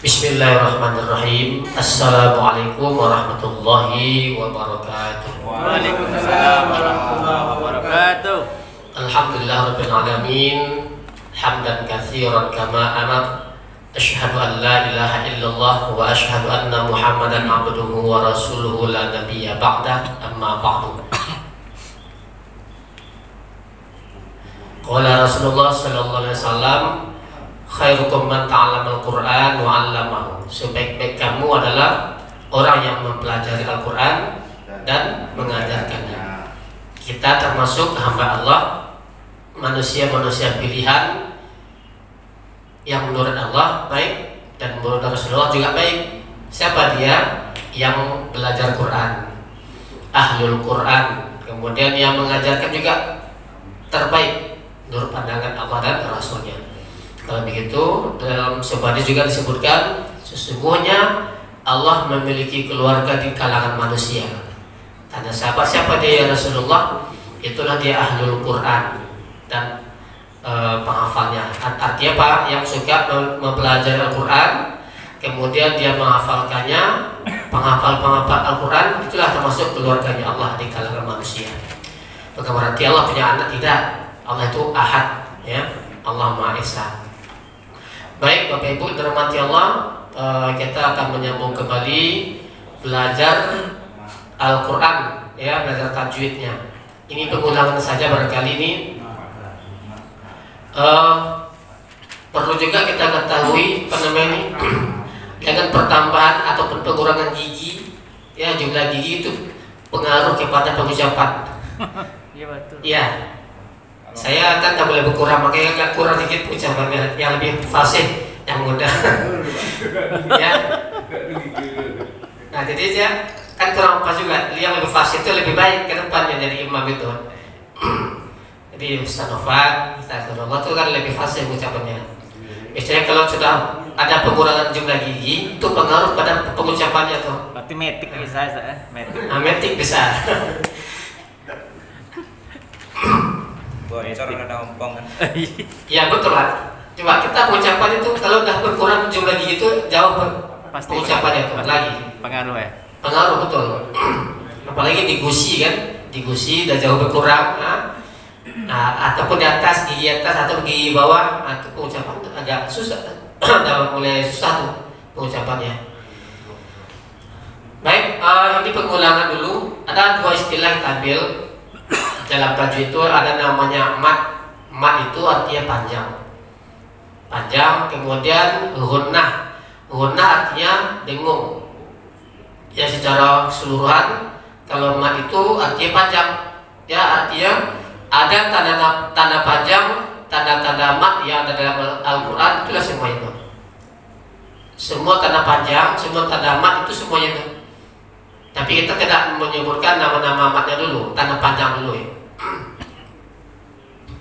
Bismillahirrahmanirrahim. Assalamualaikum warahmatullahi wabarakatuh. Waalaikumsalam warahmatullahi wabarakatuh. Alhamdulillahirabbil alamin. Hamdan katsiran kama amar. Asyhadu an la ilaha illallah wa asyhadu anna Muhammadan abduhu wa rasuluhu la nabiyya ba'dah. Amma ba'du. Qala Rasulullah sallallahu alaihi wasallam, khairukum man ta'allama al-Qur'an wa 'allamahu. Sebaik-baik kamu adalah orang yang mempelajari Al-Qur'an dan mengajarkannya. Kita termasuk hamba Allah, manusia-manusia pilihan yang menurut Allah baik dan menurut Rasulullah juga baik. Siapa dia? Yang belajar Quran, ahlul Quran, kemudian yang mengajarkan juga terbaik menurut pandangan Allah dan Rasulnya. Kalau begitu, dalam sebuah hadis juga disebutkan, sesungguhnya Allah memiliki keluarga di kalangan manusia. Tanya siapa dia ya Rasulullah? Itulah dia ahlul Quran dan penghafalnya. Artinya apa? Yang suka mempelajari Al-Quran, kemudian dia menghafalkannya, penghafal Al-Quran, itulah termasuk keluarganya Allah di kalangan manusia. Bukan berarti Allah punya anak, tidak. Allah itu ahad, ya. Allah Maha Esa. Baik Bapak Ibu dirahmati Allah, kita akan menyambung kembali belajar Al-Quran, ya, belajar tajwidnya. Ini pengulangan saja barangkali ini. Perlu juga kita ketahui ini dengan pertambahan ataupun pengurangan gigi, ya, jumlah gigi itu pengaruh kepada pengucapan. Iya betul. Ya, saya kan tak boleh berkurang, makanya agak kurang sedikit ucapannya yang lebih fasih, yang mudah. Ya. Nah, jadi ya kan kurang pas juga. Yang lebih fasih itu lebih baik ke depannya jadi imam itu. Jadi Ustaz Nova, Astagfirullah itu kan lebih fasih ucapannya. Biasanya kalau sudah ada pengurangan jumlah gigi, itu pengaruh pada pengucapannya tuh. Berarti metik bisa, metik. Nah, metik bisa. Bocor ada ompong kan. Ya betul lah. Coba kita pengucapan itu kalau udah berkurang jumlah gigi itu jauh Pasti pengucapannya itu lagi. Pengaruh ya. Pengaruh betul. Apalagi di gusi kan, di gusi udah jauh berkurang. Nah, ataupun di atas gigi atas atau gigi bawah, itu pengucapan agak susah. Udah mulai susah tuh pengucapannya. Baik, ini pengulangan dulu. Ada dua istilah yang ambil dalam tajwid itu, ada namanya mat. Mat itu artinya panjang. Panjang, kemudian ghunnah. Ghunnah artinya dengung. Ya, secara keseluruhan kalau mat itu artinya panjang. Ya, artinya ada tanda panjang, tanda-tanda mat yang ada dalam Al-Quran, itulah semua itu. Semua tanda panjang, semua tanda mat itu semuanya itu. Tapi kita tidak menyebutkan nama-nama matnya dulu, tanda panjang dulu ya.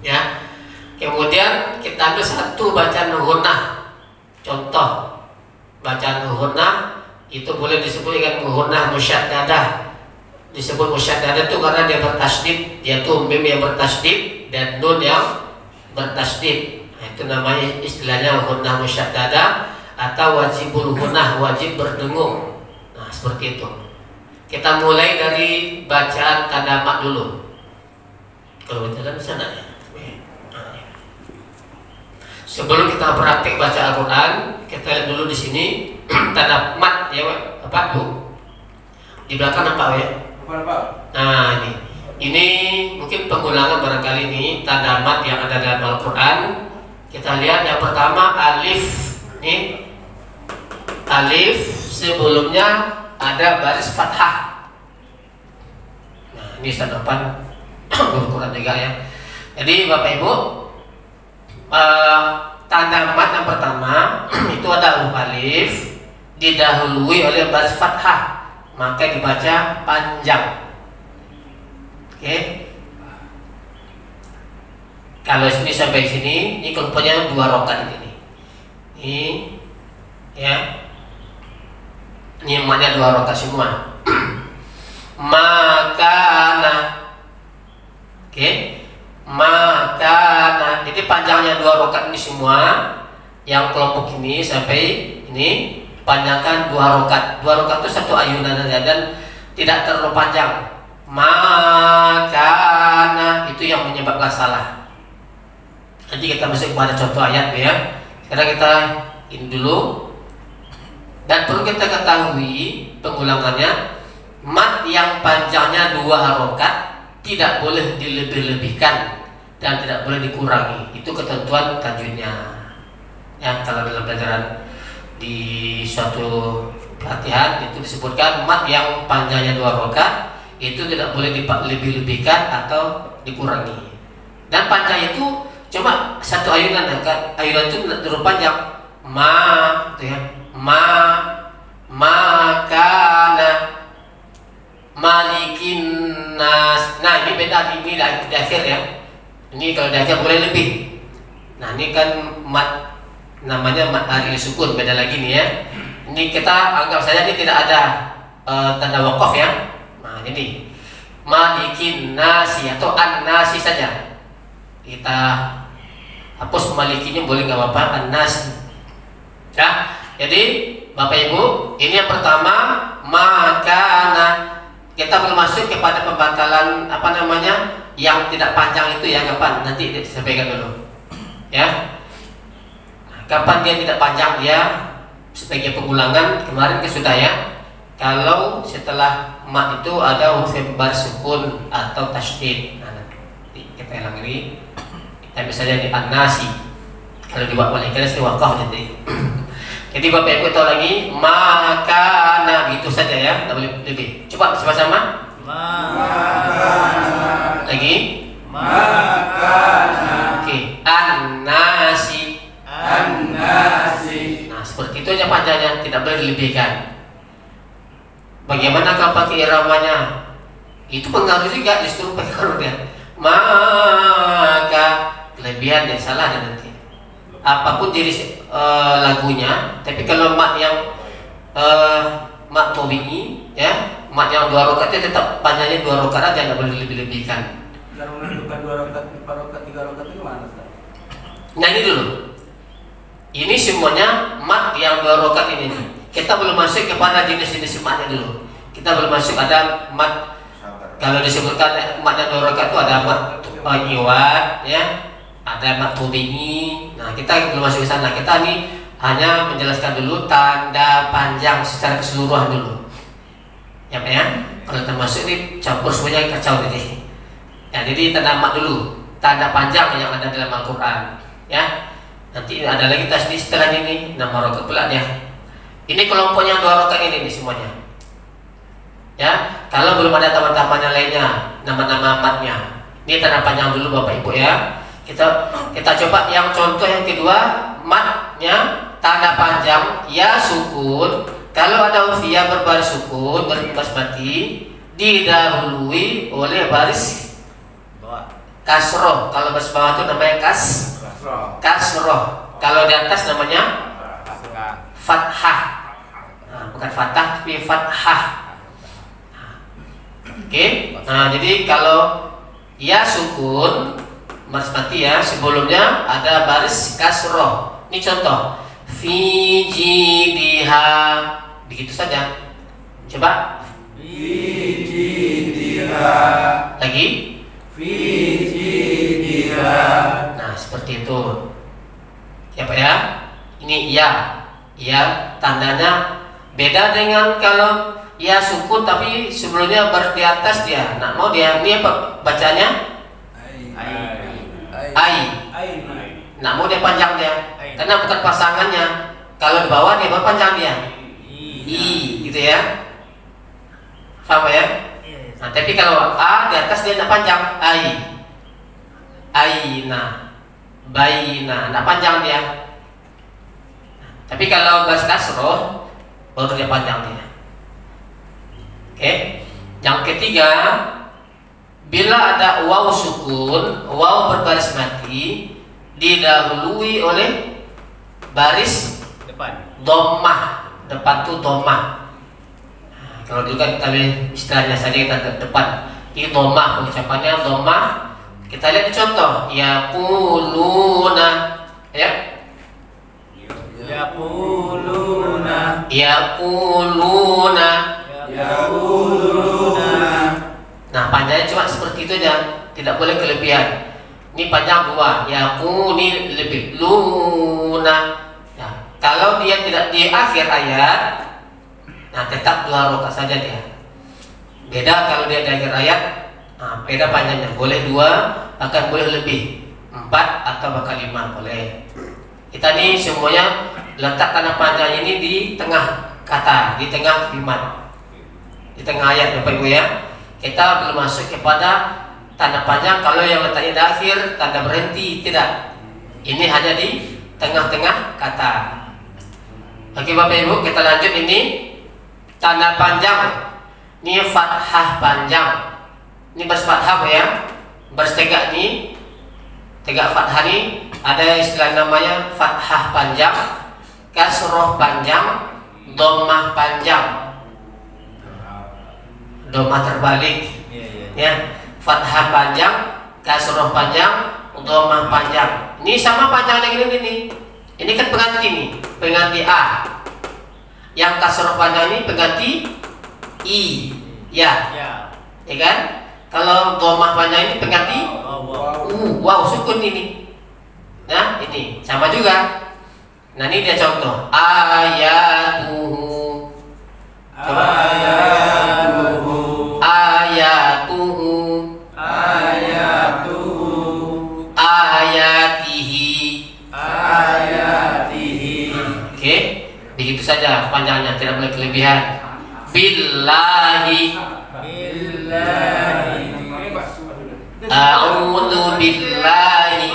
Ya. Kemudian kita ambil satu bacaan ghunnah. Contoh bacaan ghunnah itu boleh disebut dengan ghunnah musyaddadah. Disebut musyaddadah itu karena dia bertasydid, yaitu mim yang bertasydid dan nun yang bertasydid. Nah, itu namanya istilahnya ghunnah musyaddadah atau wajibul ghunnah, wajib berdengung. Nah, seperti itu. Kita mulai dari bacaan tanda mat dulu. Kalau bacaan di sana ya. Sebelum kita praktik baca Al-Quran, kita lihat dulu di sini tanda mat ya, apa Bu? Di belakang apa ya? Nah, ini mungkin pengulangan barangkali ini tanda mat yang ada dalam Al-Quran. Kita lihat yang pertama alif. Nih, alif sebelumnya ada baris fathah. Nah, ini sandapan Al-Quran juga ya. Jadi Bapak Ibu, tanda mat yang pertama itu ada huruf alif didahului oleh baris fathah, maka dibaca panjang. Oke. Kalau sini sampai sini, ini kelompoknya 2 rakaat ini. Ini ya. Ini matnya 2 rakaat semua. Makana. Oke. Makana. Jadi panjangnya 2 rakaat ini semua, yang kelompok ini sampai ini panjangkan 2 rakaat. 2 rakaat itu 1 ayunan saja dan tidak terlalu panjang. Makana itu yang menyebabkan salah. Nanti kita masuk kepada contoh ayat ya. Sekarang kita ini dulu. Dan perlu kita ketahui pengulangannya, mat yang panjangnya 2 harokat tidak boleh dilebih-lebihkan dan tidak boleh dikurangi. Itu ketentuan tajwidnya. Ya, kalau dalam pelajaran di suatu pelatihan itu disebutkan mat yang panjangnya 2 harokat itu tidak boleh dilebih-lebihkan atau dikurangi. Dan panjang itu cuma 1 ayunan kan. Ayunan itu terlalu panjang. Gitu ya. Makana malikin nas. Nah, ini beda ini di akhir ya. Ini kalau di akhir boleh lebih. Nah, ini kan mat namanya mat hari sukun, beda lagi nih ya. Ini kita anggap saja ini tidak ada tanda wakaf ya. Nah, jadi malikin nasi atau an-nasi saja. Kita hapus malikinya boleh nggak apa-apa, an-nasi. Ya, jadi Bapak Ibu, ini yang pertama makana. Kita belum masuk kepada pembatalan apa namanya yang tidak panjang itu ya, kapan? Nanti sampaikan dulu. Ya. Kapan dia tidak panjang dia sebagai pengulangan kemarin sudah ya. Kalau setelah mat itu ada huruf baris sukun atau tasydid. Nah, nanti kita ulang ini. Kita misalnya di an-nasi. Kalau dibuat oleh kita wakaf jadi. Jadi Bapak Ibu tahu lagi makana gitu saja ya, tidak boleh lebih. Coba bersama-sama. Makana. Lagi. Makana. Oke, an-nasi. An-nasi. Nah, seperti itu aja panjangnya, tidak boleh dilebihkan. Bagaimana kalau pakai iramanya? Itu pengaruh juga, justru pengaruhnya. Maka kelebihan yang salah dan nanti. Apapun diri lagunya, tapi kalau mat yang mat tobi'i ya, mat yang 2 rakaat itu tetap panjangnya 2 rakaat aja, tidak boleh lebih-lebihkan. Kalau menentukan 2 rakaat, 4 rakaat, 3 rakaat itu mana? Nah, ini dulu. Ini semuanya mat yang 2 rakaat ini. Kita belum masuk kepada jenis-jenis matnya dulu. Kita belum masuk ada mat. Kalau disebutkan mat yang 2 rakaat itu ada mat iwad ya. Ada mat tobi'i. Nah, kita belum masuk ke sana. Kita ini hanya menjelaskan dulu tanda panjang secara keseluruhan dulu. Ya, Pak ya. Kalau termasuk ini campur semuanya kacau jadi. Ya, jadi tanda mat dulu. Tanda panjang yang ada dalam Al-Qur'an. Ya. Nanti ada lagi tasdid setelah ini 6 rakaat pula dia. Ini kelompoknya 2 rakaat ini semuanya. Ya, kalau belum ada teman-temannya lainnya, nama-nama matnya. Ini tanda panjang dulu Bapak Ibu ya. Kita coba yang contoh yang kedua, matnya tanda panjang ya sukun. Kalau ada huruf ya berbaris sukun, berbaris mati, didahului oleh baris kasroh. Kalau baris bawah itu namanya kasroh. Kalau di atas namanya fathah. Nah, bukan fathah tapi fathah. Oke. Nah, jadi kalau ya sukun baris mati ya, sebelumnya ada baris kasroh. Ini contoh. Fi jidiha. Begitu saja. Coba. Fi jidiha. Lagi. Fi jidiha. Nah, seperti itu. Ya Pak ya. Ini ya. Ya, tandanya beda dengan kalau ya sukun tapi sebelumnya baris di atas dia. Nah, mau dia ini apa bacanya? Ai. Nah, mau dia panjang dia. Karena bukan pasangannya. Kalau di bawah dia berpanjang dia. I, gitu ya. Paham ya? Nah, tapi kalau a di atas dia tidak panjang. Ai. Aina. Baina. Tidak panjang dia. Tapi kalau baris kasroh baru dia panjang dia. Oke. Yang ketiga, bila ada waw sukun, waw berbaris mati, didahului oleh baris Depan. dhammah. Depan tuh dhammah. Nah, kalau dulu kan kita istilahnya saja kita depan. Ini dhammah, pengucapannya dhammah. Kita lihat di contoh, yaquluna ya. Yaquluna. Yaquluna. Yaquluna. Nah, panjangnya cuma seperti itu aja, tidak boleh kelebihan. Ini panjang 2, yaquni lebih luna. Ya, kalau dia tidak di akhir ayat, nah tetap 2 rakaat saja dia. Beda kalau dia di akhir ayat, nah, beda panjangnya. Boleh 2, bahkan boleh lebih, 4 atau bahkan 5 boleh. Kita ini semuanya letak tanda panjang ini di tengah kata, di tengah kalimat, di tengah ayat, Bapak Ibu ya. Kita belum masuk kepada tanda panjang. Kalau yang letaknya di akhir, tanda berhenti, tidak. Ini hanya di tengah-tengah kata. Oke Bapak Ibu, kita lanjut. Ini tanda panjang. Ini fathah panjang. Ini baris fathah ya. Baris tegak ini, tegak fathah ini ada istilah namanya fathah panjang, kasroh panjang, dhammah panjang. Dhammah terbalik. Ya, fathah panjang, kasroh panjang, dhammah panjang. Ini sama panjang dengan ini. Ini kan pengganti nih, pengganti a. Yang kasroh panjang ini pengganti i. Ya. Ya kan? Kalau dhammah panjang ini pengganti wow, sukun ini. Nah, ini sama juga. Nah, ini dia contoh. Ayatuhu. Coba. Ayatuhu. Ayatihi. Oke, begitu saja panjangnya, tidak boleh kelebihan. Billahi. A'udzu billahi.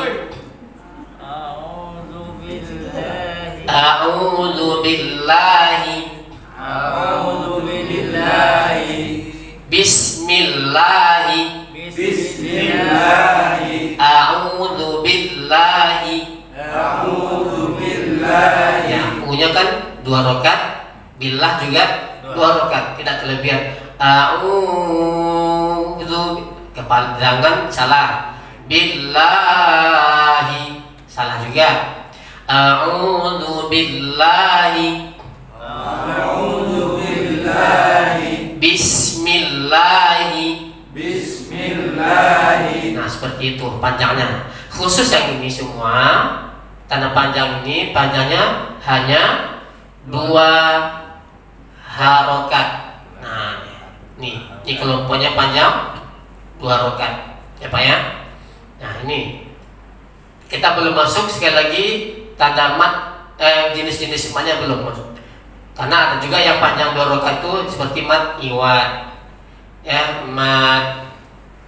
A'udzu billahi. Bismillahi. A'udzu billahi. Ya, punya kan 2 rakaat, billah juga 2 rakaat, tidak kelebihan. A'udzu, kepala jangan salah. Billahi, salah juga. A'udzu billahi. Bismillahi. Nah, seperti itu panjangnya. Khusus yang ini semua, tanda panjang ini panjangnya hanya 2 harokat. Nah, ini kelompoknya panjang 2 harokat, ya Pak ya. Nah, ini kita belum masuk sekali lagi tanda mat, jenis-jenis matnya belum masuk. Karena ada juga yang panjang 2 harokat itu seperti mat iwad, ya, mat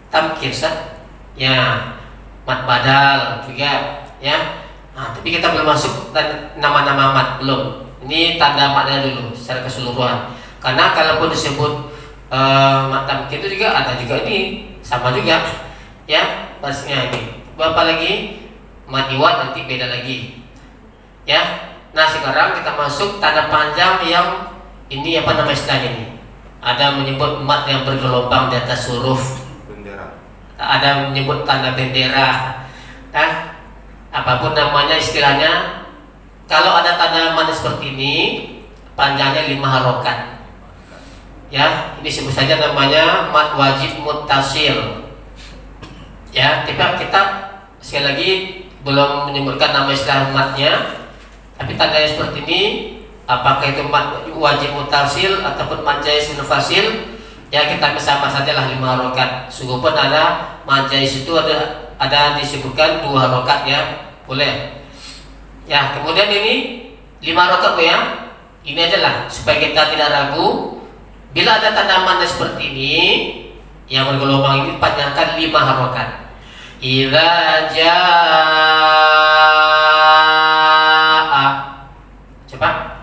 tamkir, ya, mat badal juga, ya. Nah, tapi kita belum masuk nama-nama mat, belum. Ini tanda matnya dulu secara keseluruhan. Karena kalaupun disebut mat tamkir itu juga ada juga ini, sama juga, ya, barisnya ini. Berapa lagi? Mat iwad nanti beda lagi, ya. Nah, sekarang kita masuk tanda panjang yang ini, apa nama istilahnya ini? Ada menyebut mat yang bergelombang di atas huruf. Ada menyebut tanda bendera, nah, apapun namanya istilahnya. Kalau ada tanda mat seperti ini, panjangnya 5 harokat, ya. Ini sebut saja namanya mat wajib muttasil, ya. Kita sekali lagi belum menyebutkan nama istilah matnya, tapi tandanya seperti ini. Apakah itu mat wajib muttasil ataupun mat jaiz munfasil, ya kita bersama sajalah 5 harokat. Sungguh pun ada mat jaiz itu ada disebutkan 2 harokat, ya, boleh. Ya, kemudian ini 5 harokat ya. Ini aja lah supaya kita tidak ragu. Bila ada tanda mat seperti ini yang bergelombang ini, panjangkan 5 harokat. Idza jaa. Coba.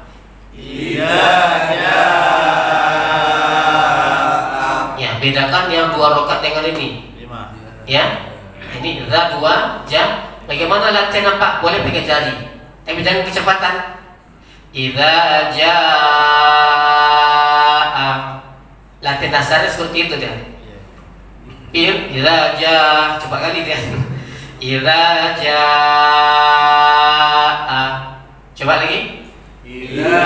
Ya, bedakan yang 2 harokat dengan ini. 5. Ya, ini za 2 ja. Bagaimana latihan nampak? Boleh pakai jari, tapi jangan kecepatan. Idza jaa. Latihan dasarnya seperti itu dia. Idza jaa, coba kali dia. Idza jaa. Coba lagi. Idza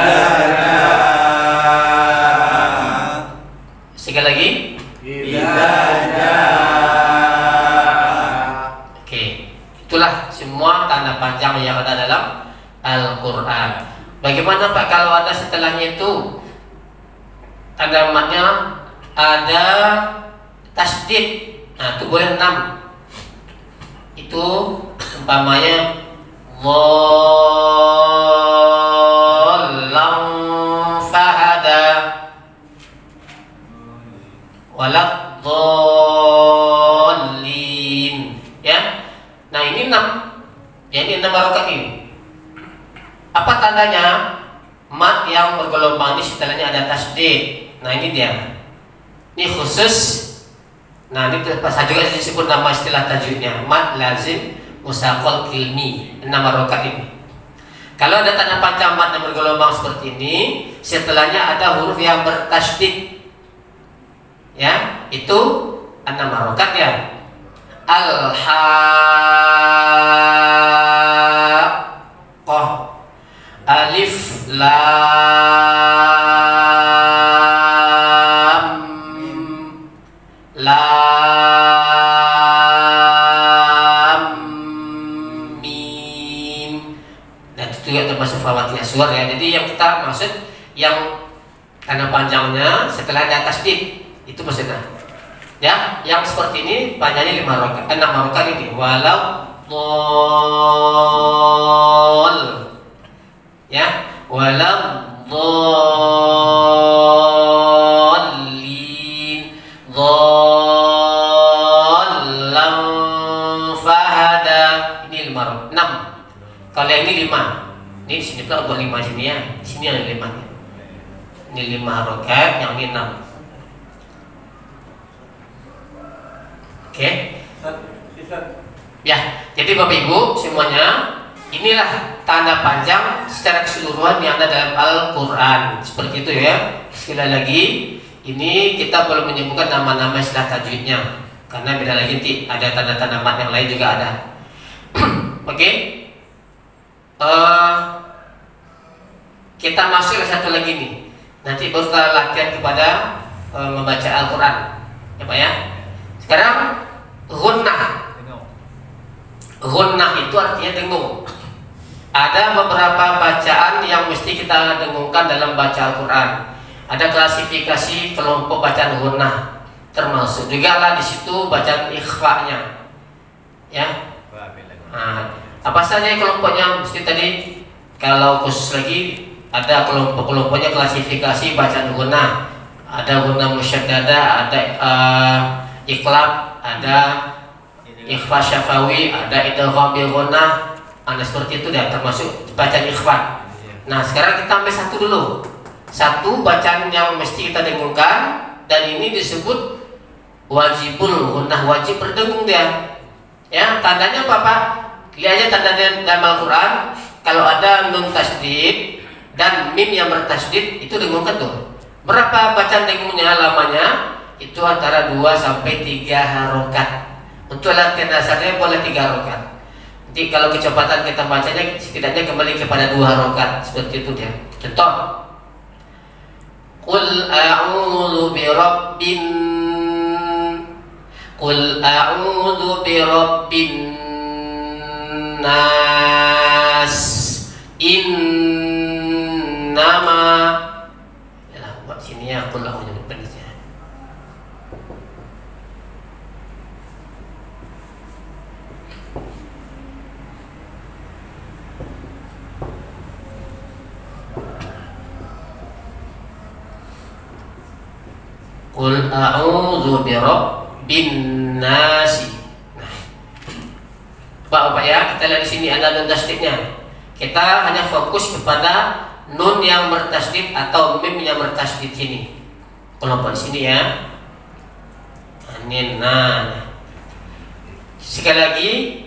Bagaimana Pak kalau ada setelahnya itu tanda matnya ada tasdid? Nah, itu boleh 6. Itu umpamanya dhallam fahada walad dhallin, ya. Nah, ini 6. Ya, ini 6 harokat ini. Apa tandanya? Mat yang bergelombang ini setelahnya ada tasdid. Nah, ini dia. Ini khusus. Nah, ini pas juga disebut nama istilah tajwidnya, mad lazim musaqal ilmi, 6 harokat ini. Kalau ada tanda panjang mad yang bergelombang seperti ini, setelahnya ada huruf yang bertasydid, ya, itu 6 harokat ya. Al-haqqah, alif lam mim. Dan itu juga termasuk fawati aswar ya. Jadi yang kita maksud yang tanda panjangnya setelah di atas tasdid itu maksudnya. Ya, yang seperti ini panjangnya 5 harokat, 6 harokat ini. Walau dhol, ya, walau dhalin, dhallam fahada. Ini 6. Kalau yang ini 5. Ini di sini pula buat 5 sini ya. Di sini ada 5 nya. Ini 5 harokat, yang ini 6. Oke. Ya, jadi Bapak Ibu semuanya, inilah tanda panjang secara keseluruhan yang ada dalam Al-Quran. Seperti itu ya. Sekali lagi, ini kita belum menyebutkan nama-nama istilah tajwidnya, karena beda lagi nanti ada tanda-tanda mat yang lain juga ada. Oke. Kita masuk ke satu lagi nih. Nanti baru kita latihan kepada membaca Al-Quran, ya Pak ya. Sekarang gunnah. Gunnah itu artinya dengung. Ada beberapa bacaan yang mesti kita dengungkan dalam baca Al-Quran. Ada klasifikasi kelompok bacaan gunnah. Termasuk juga lah di situ bacaan ikhfa-nya. Ya. Nah, apa saja kelompoknya? Mesti tadi kalau khusus lagi ada kelompok-kelompoknya klasifikasi bacaan gunnah. Ada gunnah musyaddada, ada iqlab, ada ikhfa syafawi, ada idgham bil gunnah. Anda seperti itu dah termasuk bacaan ikhfa. Nah, sekarang kita ambil satu dulu. Satu bacaan yang mesti kita dengungkan, dan ini disebut wajibul gunnah, wajib berdengung dia. Ya, tandanya apa Pak? Lihat aja tanda dalam Al-Quran. Kalau ada nun tasdid dan mim yang bertasdid, itu dengungkan tuh. Berapa bacaan dengungnya lamanya? Itu antara 2 sampai 3 harokat. Untuk latihan dasarnya boleh 3 harokat. Nanti kalau kecepatan kita bacanya setidaknya kembali kepada 2 harokat. Seperti itu dia. Contoh, Qul a'udzu birabbin, Qul a'udzu birabbin nas, innama. Ya, buat sini ya, Qul a'udzu birabbin. Qul a'udzu birabbin nasi. Nah, Bapak ya, kita lihat di sini ada nun tasdidnya. Kita hanya fokus kepada nun yang bertasdid atau mim yang bertasdid sini. Kelompok di sini ya. Ini nah. Sekali lagi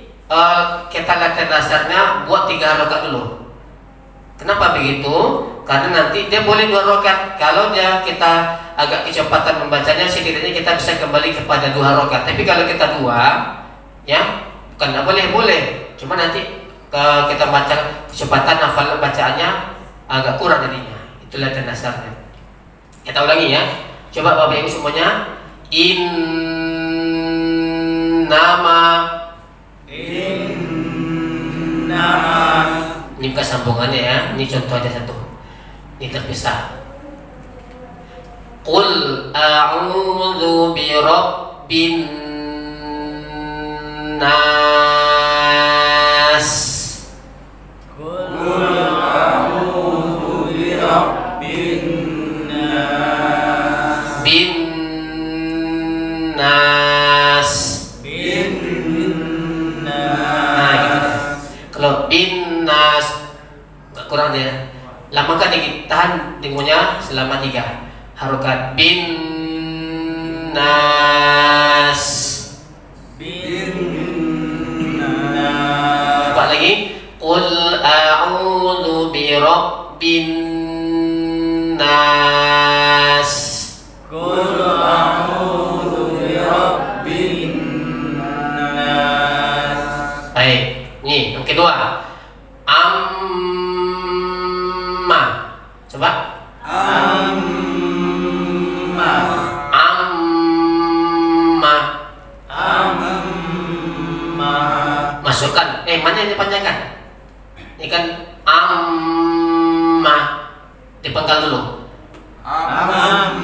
kita latihan dasarnya buat 3 harokat dulu. Kenapa begitu? Karena nanti dia boleh 2 harokat. Kalau dia kita agak kecepatan membacanya, setidaknya kita bisa kembali kepada 2 harokat. Tapi kalau kita 2, ya bukan tidak boleh. Cuma nanti kita baca kecepatan hafal bacaannya agak kurang jadinya. Itu latihan dasarnya. Kita ulangi ya. Coba Bapak Ibu semuanya. Innama Ini bukan sambungannya ya. Ini contoh aja satu. Ini terpisah. Qul a'udzu bi rabbin nas. Qul a'udzu bi rabbin nas. Bin nas. Bin Nah, gitu. Kalau bin nas nggak kurang dia. Lamakan dikit, tahan dengunya selama 3 harokat. Bin nas. bin nas. Coba lagi. Qul a'udzu bi rabbin nas. Qul a'udzu bi rabbin nas. Baik, nih yang kedua. Amma. Coba. Amma. Amma. Amma. Masukkan. Mana yang dipanjangkan? Ini kan amma. Dipenggal dulu. Amma.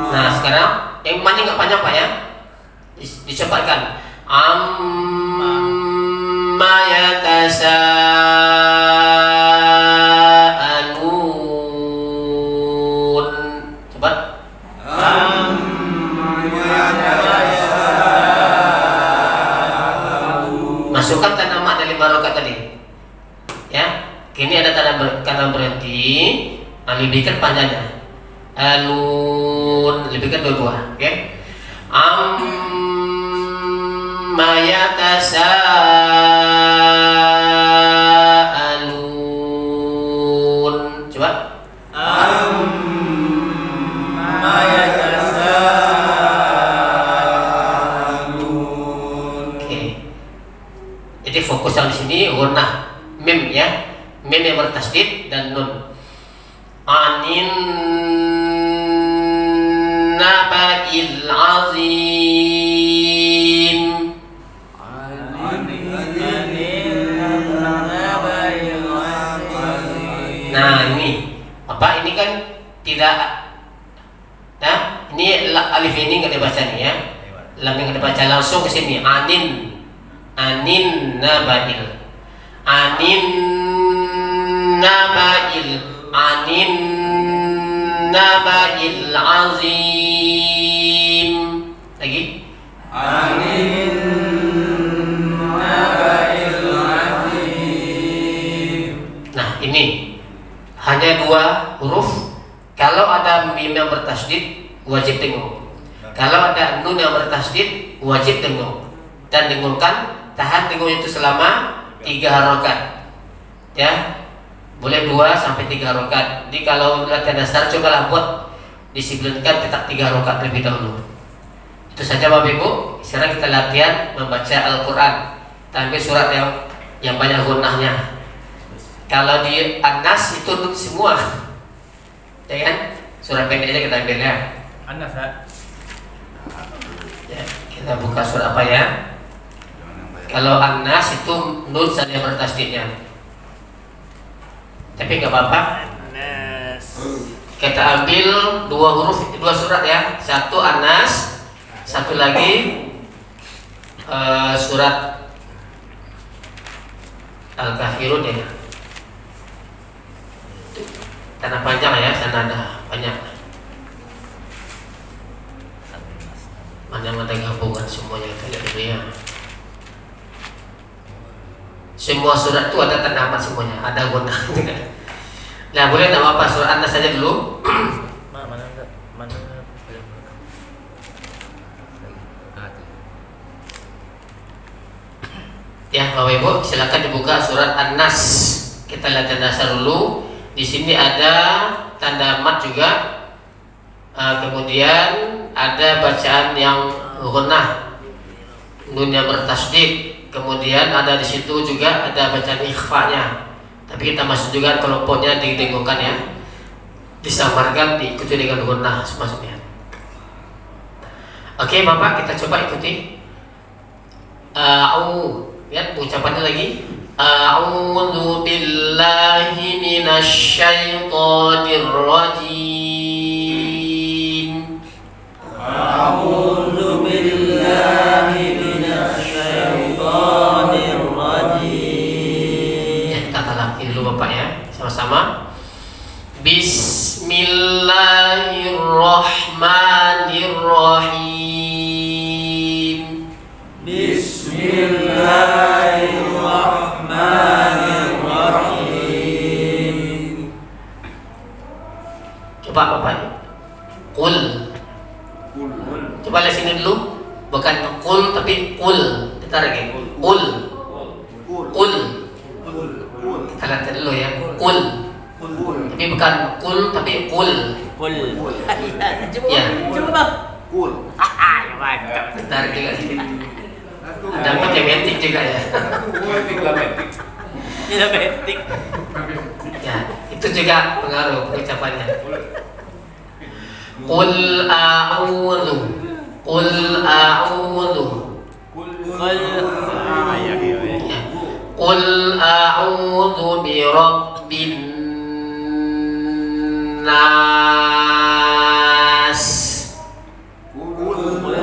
Nah sekarang yang mana nggak panjang Pak ya? Dicepatkan. Amma yatasaalun. Coba. Masukkan tanda mak dari 5 rakaat tadi. Ya. Kini ada tanda berhenti. Lebihkan panjangnya. Alun, lebihkan dua-dua. Oke. Amma yatasaalun. Coba. Amma yatasaalun. Oke. Jadi fokus yang di sini gunnah mim ya. Mim yang bertasdid dan nun. Anin nabail azim. Nah ini apa? Ini kan tidak. Nah ini alif ini nggak dibaca nih ya. Lam yang dibaca langsung ke sini. Anin nabail. Anin nabail. Anin nabail azim. Lagi. Anin nabail azim. Nah ini hanya 2 huruf. Kalau ada mim yang bertasdid wajib dengung. Kalau ada nun yang bertasdid wajib dengung. Dan dengungkan, tahan dengung itu selama 3 harokat. Ya, boleh 2 sampai 3 harokat. Jadi kalau latihan dasar cobalah buat disiplinkan tetap 3 harokat terlebih dahulu. Itu saja Bapak Ibu. Sekarang kita latihan membaca Al-Quran. Kita ambil surat yang banyak gunnahnya. Kalau di An-Nas itu nun semua, ya kan? Surat pendek aja kita ambil ya. Anas ya. Ya, kita buka surat apa ya? Kalau An-Nas itu nun saja bertasdidnya. Tapi nggak apa-apa. Anas. Kita ambil 2 huruf, 2 surat ya. Satu An-Nas, satu lagi surat Al-Kafirun ya. Tanda panjang ya, sana ada banyak. Mana ada gabungan semuanya kita lihat dulu ya. Semua surat itu ada tanda amat semuanya, ada guna. Nah boleh tak apa surat An-Nas saja dulu. Mana? Ya Bapak Ibu silakan dibuka surat An-Nas. Kita lihat tanda dasar dulu. Di sini ada tanda mat juga. Kemudian ada bacaan yang gunnah, nun yang bertasdid. Kemudian ada di situ juga ada bacaan ikhfa-nya. Tapi kita masuk juga kelompoknya didengungkan ya. Disamarkan diikuti dengan gunnah maksudnya. Oke Bapak kita coba ikuti. Lihat ucapannya lagi. A'udzu billahi minasy syaithanir rajim. A'udzu billahi minasy syaithanir rajim. Ya, kata lagi dulu Bapak ya, sama-sama. Bismillahirrahmanirrahim. Bismillahirrahmanirrahim. Coba Bapak. Qul. Coba lihat sini dulu. Bukan qul tapi qul. Kita lagi. Qul. Qul. Kita lihat dulu ya. Qul. Tapi bukan qul tapi qul. Kul. Ya. Coba bang. Kul. Ya mantap. Bentar juga sedikit. Ada matematik juga ya. Diabetik. Ya, itu juga pengaruh pengucapannya. Qul a'udzu. Qul a'udzu. Kul. Ya. Qul a'udzu bi rabbin nas. Qul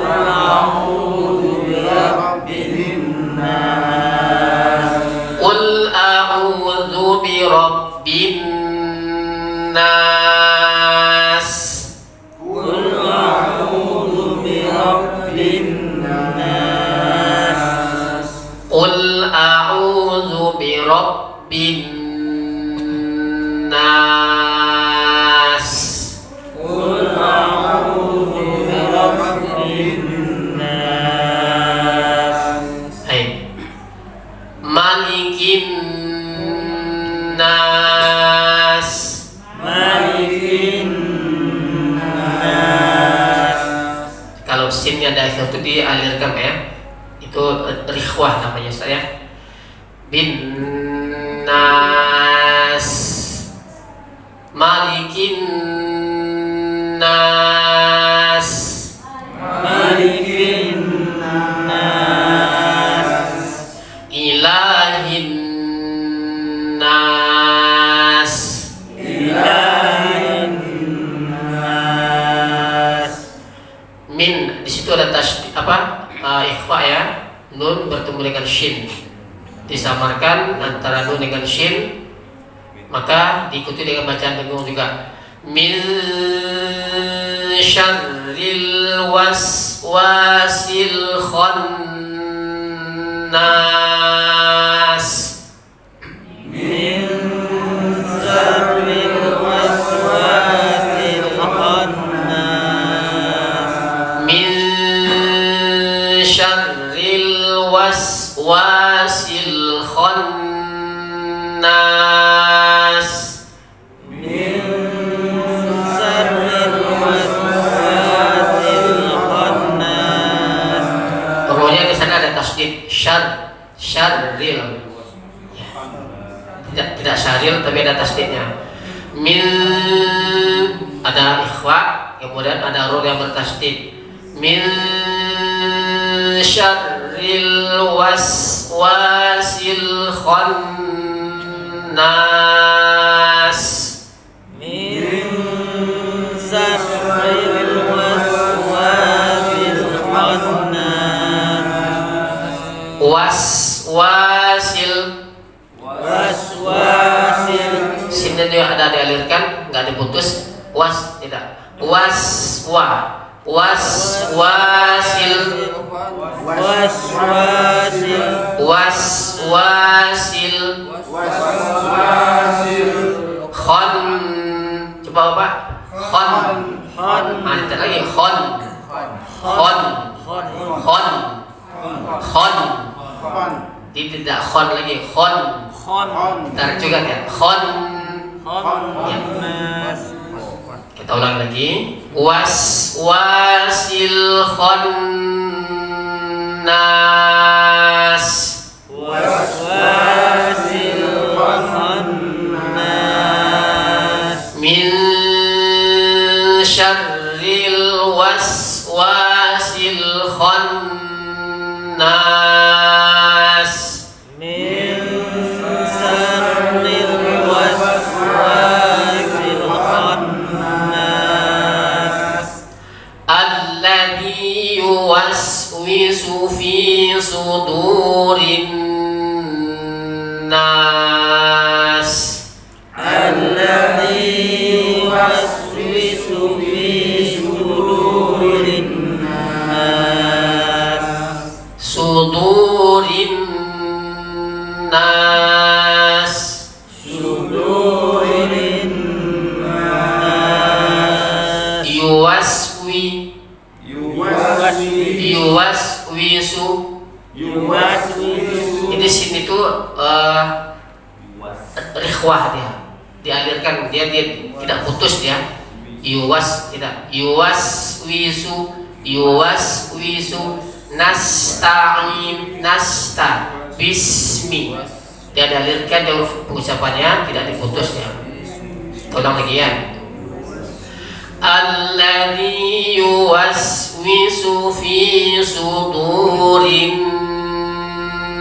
a'udzu bi rabbin nas. Qul a'udzu bi rabbin nas. Hai. Malikin nas. Kalau sinnya ada akhir itu dialirkan ya. Itu rikhwah namanya saya. Bin nas. Malikin nas. Ilahin nas. Min, di situ ada ikhfa ya, nun bertemu dengan shin, disamarkan antara nun dengan shin, maka diikuti dengan bacaan dengung juga. Min syarril waswasil khannas. Min syarril waswasil khannas. Rohnya di sana ada tasdid syarril. Ya. Tidak syarril tapi ada tasdidnya. Min ada ikhfa, kemudian ada roh yang bertasdid. Min syarril waswasil khannas. Waswasil. Sinnya juga ada dialirkan, nggak diputus. Was tidak. Waswasil. Khon. Coba Bapak. Khon. Ada lagi khon. Tidak khon lagi khon. Tarik juga ya. Khon. Ya. Kita ulang lagi. Waswasil khannas. Min syarril waswasil khannas. Jadi tidak putus ya. Tidak. Yuwaswisu nasta'in bismi. Dia dalilkan huruf pengucapannya tidak diputus ya. Ulang lagi ya. Alladzi yuwaswisu fi sudurin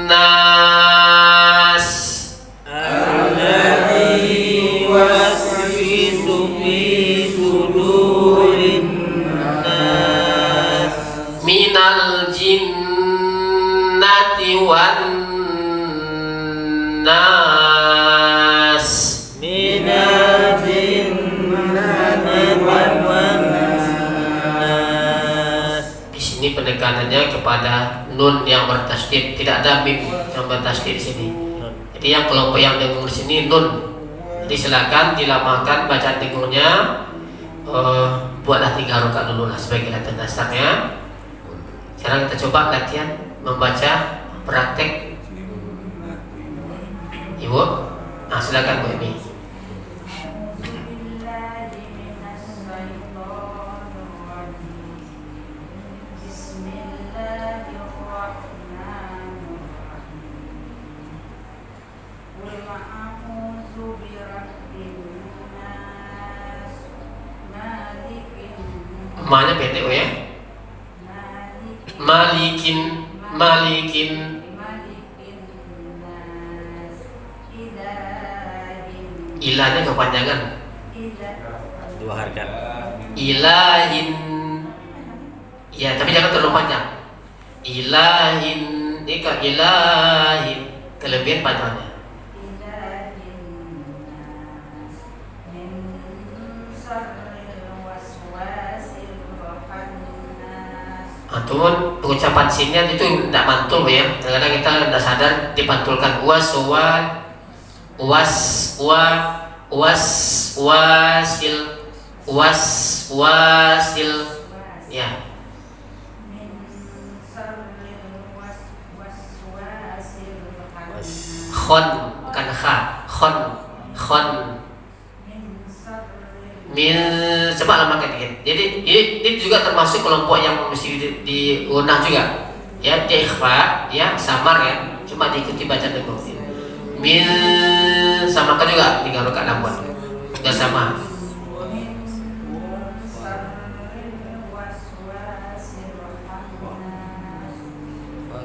nas. Alladzi yuwaswisu fi sudurin nas minal jinnati wan nas. minal jinnati wan nas. Di sini penekanannya kepada nun yang bertasydid, tidak ada mim yang bertasydid di sini. Jadi yang kelompok yang dengung di sini nun. Jadi silakan dilamakan bacaan dengungnya. Buatlah 3 rakaat dulu lah sebagai latihan dasarnya. Sekarang kita coba latihan membaca praktek. Ibu, nah silakan Bu Emi. Maknya pendek ya. Malikin ilahnya kepanjangan. 2 harkat. Ilahin. Ya, tapi jangan terlalu panjang. Ilahin, ini ke ilahin, kelebihan panjangnya. Cuman pengucapan sinnya itu tidak mantul ya. Kadang-kadang kita tidak sadar dipantulkan wasil ya. Khon bukan kha, khon min, coba lamakan dikit. Jadi ini juga termasuk kelompok yang mesti diunah juga ya, dia ikhfa ya, samar ya, cuma diikuti baca dengung. Min samakan juga 3 rakaat lambat juga sama.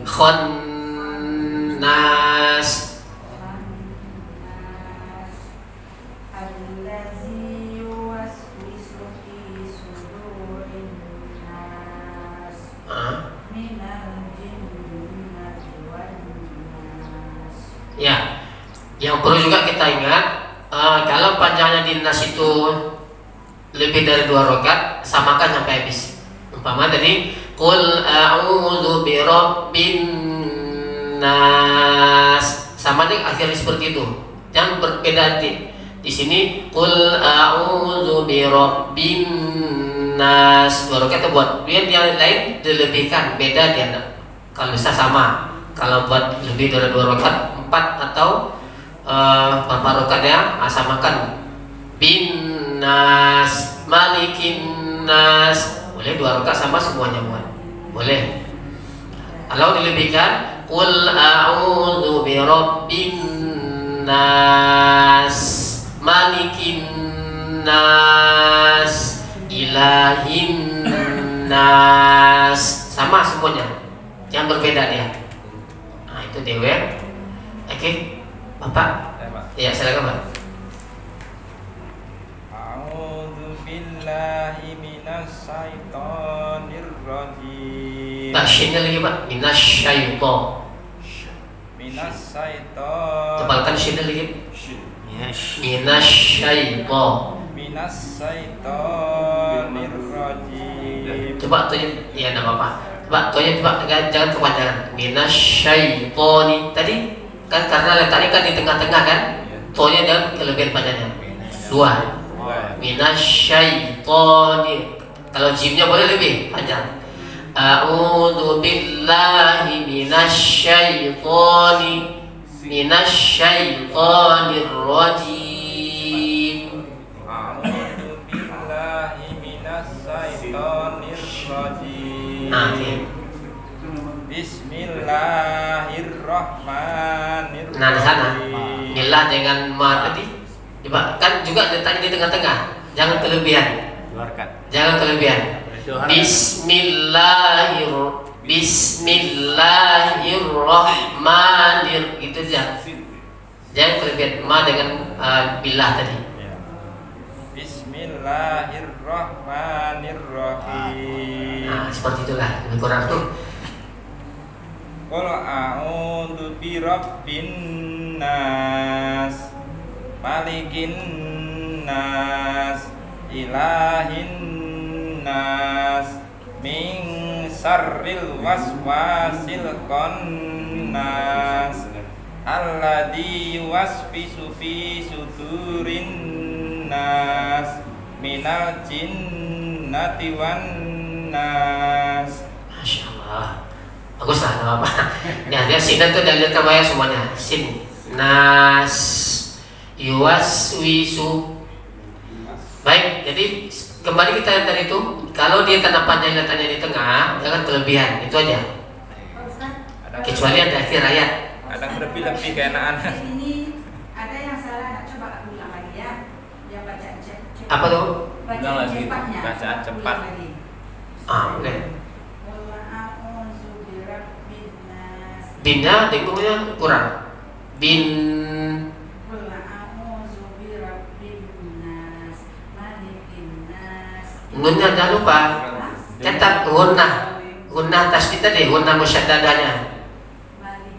Khonnas ya. Yang perlu juga kita ingat, kalau panjangnya di nas itu lebih dari 2 rakaat, samakan sampai habis. Umpama tadi qul a'udzu birabbin nas, sama dengan akhirnya seperti itu. Jangan berbeda di sini qul a'udzu birabbin nas, 2 rakaat buat dia yang lain dilebihkan, beda dia. Kalau bisa sama. Kalau buat lebih dari 2 rakaat, 4 atau berapa rakaat ya, samakan. Bin nas, malikin nas, boleh 2 rakaat sama semuanya buat, boleh. Kalau dilebihkan, qul a'udzu birabbin nas, malikin nas, ilahin nas, sama semuanya, jangan berbeda dia. Nah itu dewe. Oke, Bapak. Ya silakan Pak. A'udzu billahi minasyaitonir rajim. Shinnya lagi Pak, minasyaiton. Tebalkan shinnya lagi. Minasyaitonir rajim. Coba tuh ya, enggak apa-apa. Coba jangan kepanjangan. Minasyaiton. Tadi kan karena letaknya kan di tengah-tengah kan, tonya jangan kelebihan panjangnya 2. Minasyaiton. Kalau jimnya boleh lebih panjang. A'udzu billahi minasyaitonir rajim. Bismillahirrahmanirrahim. Nah di sana billah dengan ma tadi. Coba kan juga letaknya di tengah-tengah. Jangan kelebihan. Keluarkan. Jangan kelebihan. Bismillahirrahmanirrahim. Itu aja. Jangan kelebihan ma dengan billah tadi. Bismillahirrahmanirrahim. Nah, seperti itulah lebih kurang tuh. Qul a'udzu birabbin nas, malikin nas, ilahin nas, min syarril waswasil khannas, alladzi yuwaswisu fi sudurin nas, minal jinnati wan nas. Masya Allah. Bagus lah, nama apa? Nah, dia sin itu dari letter waya semuanya. Sin, nas, yuwaswisu. Baik, jadi kembali kita lihat tadi itu. Kalau dia tanda panjang letaknya di tengah, jangan kelebihan. Itu aja. Kecuali ada akhir ayat. Ada lebih-lebih keenaan. Ini ada yang salah, coba aku ulang lagi ya. Yang baca cepat. Apa tuh? Ulang lagi. Cepatnya. Bacaan cepat. Ulang lagi. Boleh. Qul a'udzu birabbin nas. Binnya dengungnya kurang. Bin. Qul a'udzu birabbin nas, malikin nas. Nunnya jangan lupa. Cetak gunnah tasdid tadi, gunnah musyaddadanya.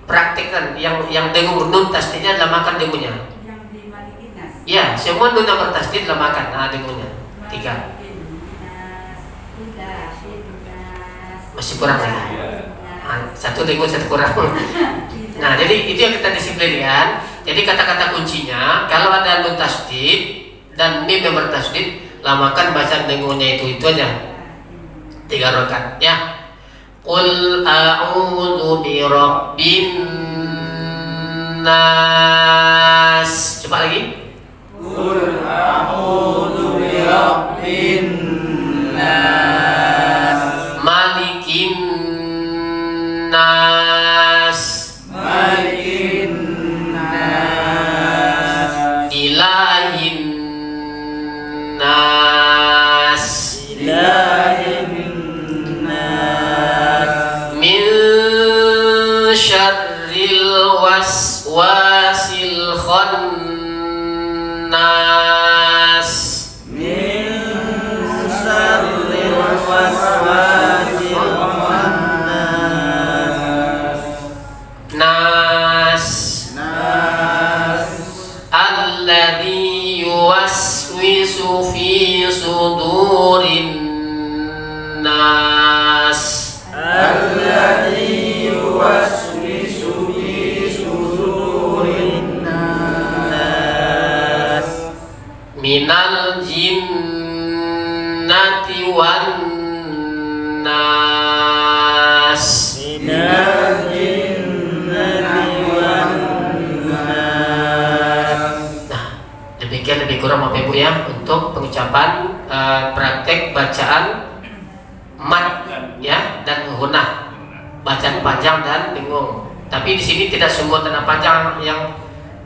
Praktikkan yang dengung nun tasdidnya lamakan dengungnya. Yang di malikin nas. Ya, semua nun yang bertasdid lamakan. Nah, dengungnya. 3. Malikin nas, ilahin nas. Masih kurang lagi. Satu dengung, satu kurang. Nah, jadi itu yang kita disiplinkan. Jadi kata-kata kuncinya kalau ada nun tasdid dan mim yang bertasdid, lamakan bacaan dengungnya itu aja. 3 rakaat ya. Qul a'udzu birabbin nas. Coba lagi. Qul a'udzu birabbin nas, Malikin nas, malikin nas, ilahin nas, ilahin nas, min syarril waswasil khannas, min syarril waswasil khannas, nas, nas, alladzi yuwaswisu fi sudurin nas, alladzi yuwaswisu fi sudurin nas, minal jinnati wan nas. minal jinnati wan nas. Nah, demikian lebih kurang Bapak Ibu ya untuk pengucapan praktek bacaan mat ya dan gunah, bacaan panjang dan dengung. Tapi di sini tidak semua tanda panjang yang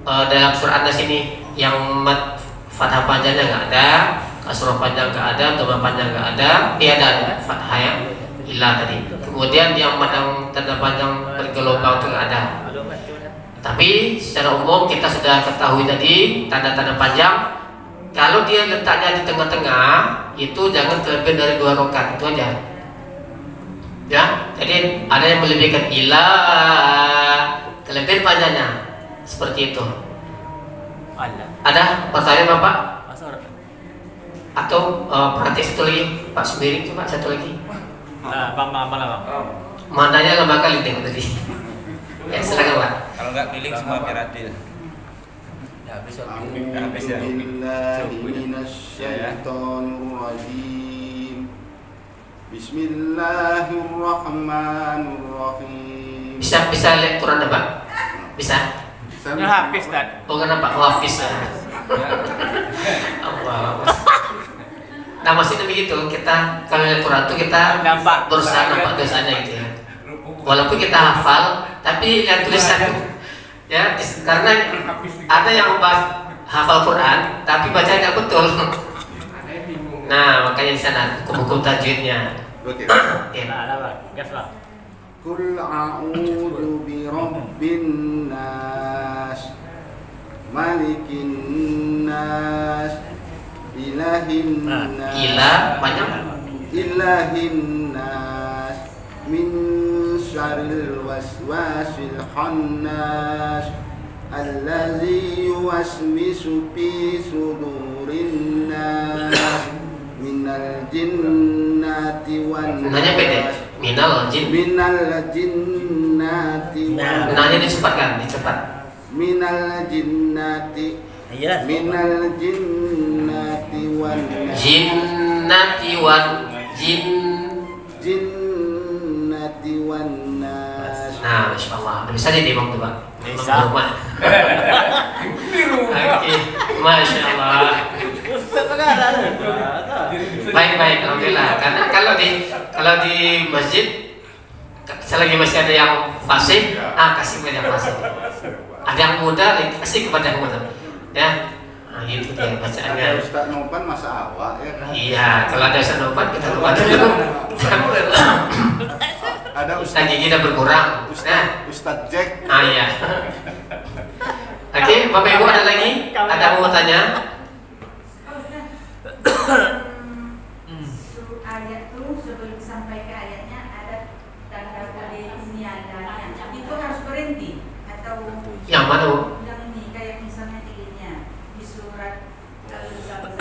dalam surah An-Nas ini yang mat fathah panjangnya nggak ada, kasroh panjang nggak ada, dhamma panjang nggak ada, tiada fathah ya, ilah tadi. Kemudian yang mat yang tanda panjang bergelombang itu nggak ada. Tapi secara umum kita sudah ketahui tadi tanda-tanda panjang. Kalau dia letaknya di tengah-tengah, itu jangan terlebih dari 2 rakaat, itu aja. Ya, jadi ada yang melebihkan ilah, kelebihan panjangnya seperti itu. Ada pertanyaan Bapak? Atau praktis satu lagi, Pak Subiring coba satu lagi. Mananya lama kali tengok tadi. Ya, silakan Pak. Kalau nggak keliling semua biar adil. Bismillahirrahmanirrahim. Bisa lihat Quran Pak? Bisa? Ya habis tadi. Oh kenapa? Oh hafiz ya. Allah. Nah maksudnya begitu, kita kalau lihat Quran itu kita Nampak berusaha nampak dosanya gitu ya. walaupun kita hafal, tapi lihat tulisan ya, karena ada yang hafal Quran tapi baca nggak betul. Nah, makanya di sana hukum-hukum tajwidnya. Oke. Gas lah. Qul a'udzu bi rabbin nas, malikin nas, ilahin nas. Ila banyak. Ilahin nas, min syarril waswasil khannas, allazi yuwaswisu fi sudurin nas, minal jinnati wan nas. Nanya beda. Minal jinnati wan nas. Nanya dicepatkan, dicepat. Minal jinnati. Iya. Minal jinnati wan nas. Jinnati wan Jinnati wan nas. Nah, masya Allah. Udah bisa jadi Bang tuh, Bang. Bisa. Di rumah. Oke, masya Allah. Baik, alhamdulillah. Karena kalau di masjid, selagi masih ada yang fasih, kasih kepada yang fasih. Ada yang muda, kasih kepada yang muda. Ya, nah itu dia bacaannya. Ada Ustaz Nopan masa awak ya kan? Iya, kalau ada Ustaz Nopan kita lupa dulu. Ada Ustaz gigi udah berkurang. Nah, Ustaz Jack. iya. Oke, Bapak Ibu ada lagi? Ada yang mau tanya? Ayat tuh sebelum sampai ke ayatnya ada tanda kode niaganya. Itu harus berhenti atau Yang mana, Bu? yang ini kayak misalnya ininya di surat Al-Zalzal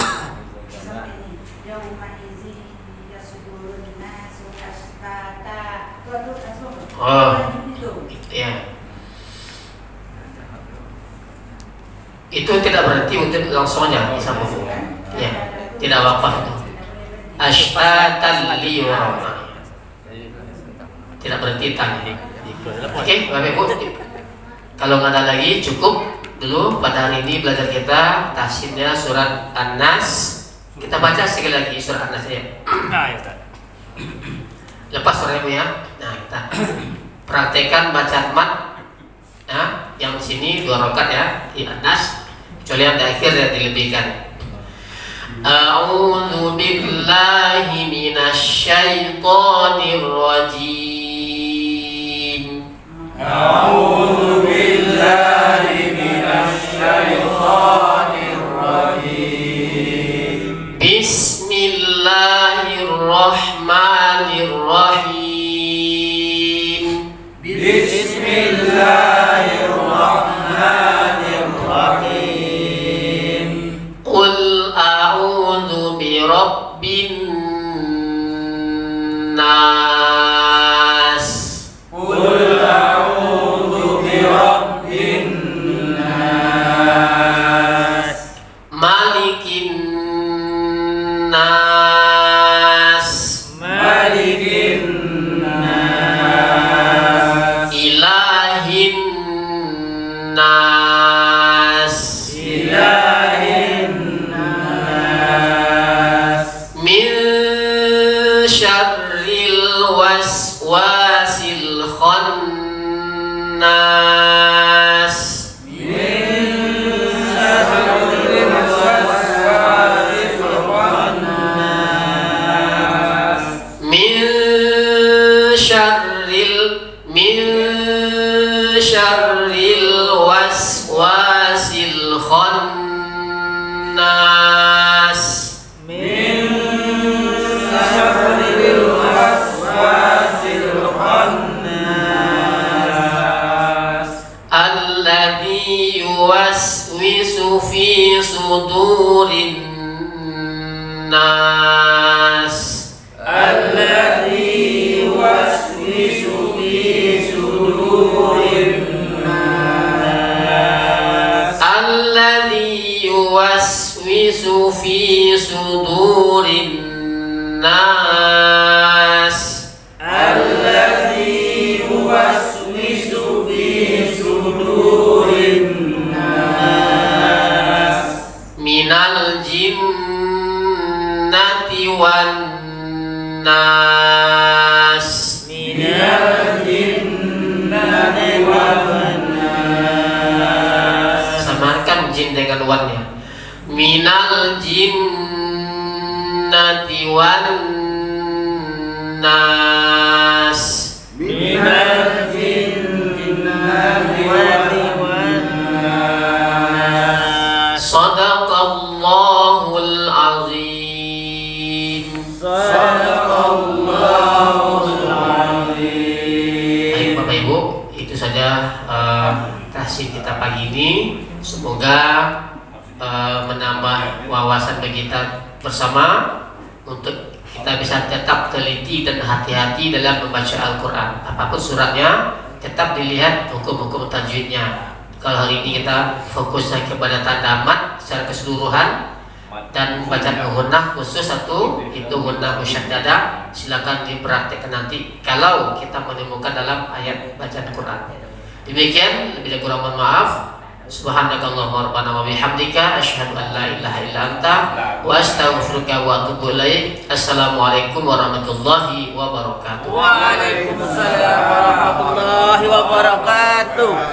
sampai ini yauma izi yasudurun nasu ashtata. Tuh langsung. Oh. Itu. Ya. Itu tidak berhenti untuk langsungnya disambung. Ya, tidak wakaf itu. Ashtatan liyurama. Tidak berhenti tanya. Oke, Bapak Ibu. Kalau nggak ada lagi cukup dulu pada hari ini belajar kita tahsinnya surat An-Nas. Kita baca sekali lagi surat An-Nas ya. Nah, ya Ustaz. Lepas suaranya ya. Nah, kita praktekkan bacaan mat. Nah, yang di sini 2 rakaat ya di An-Nas. Kecuali yang di akhir yang dilebihkan. A'udzu billahi minasyaitonir rajim. A'udzu billahi minasyaitonir rajim. Bismillahirrahmanirrahim. Bismillahirrahmanirrahim. Qul a'udzu birabbin nas. Qul a'udzu birabbin nas, Malikin nas. malikin nas, Ilahin nas. ilahin nas, Min syarril waswasil khannas. Min syarril waswasil khannas. Alladzi yuwaswisu fi sudurin nas. alladzi yuwaswisu fi sudurin nas, Alladzi yuwaswisu fi sudurin nas. alladzi yuwaswisu fi sudurin nas, Minal jinnati wan nas. minal jinnati jin dengan wannya. Minal jinnati wan nas. Minal jinnati wan nas. Sadaqallahul azim. Sadaqallahul azim. Baik Bapak Ibu, itu saja tahsin kita pagi ini. Semoga menambah wawasan bagi kita bersama untuk kita bisa tetap teliti dan hati-hati dalam membaca Al-Quran. Apapun suratnya, tetap dilihat hukum-hukum tajwidnya. Kalau hari ini kita fokusnya kepada tanda mat secara keseluruhan dan bacaan gunnah khusus satu, itu gunnah musyaddadah, silakan dipraktikkan nanti kalau kita menemukan dalam ayat bacaan Quran. Demikian, lebih kurang mohon maaf. Subhanakallahumma rabbana wa bihamdika asyhadu an la ilaha illa anta wa astaghfiruka wa atubu ilaik. Assalamualaikum warahmatullahi wabarakatuh. Waalaikumsalam warahmatullahi wabarakatuh.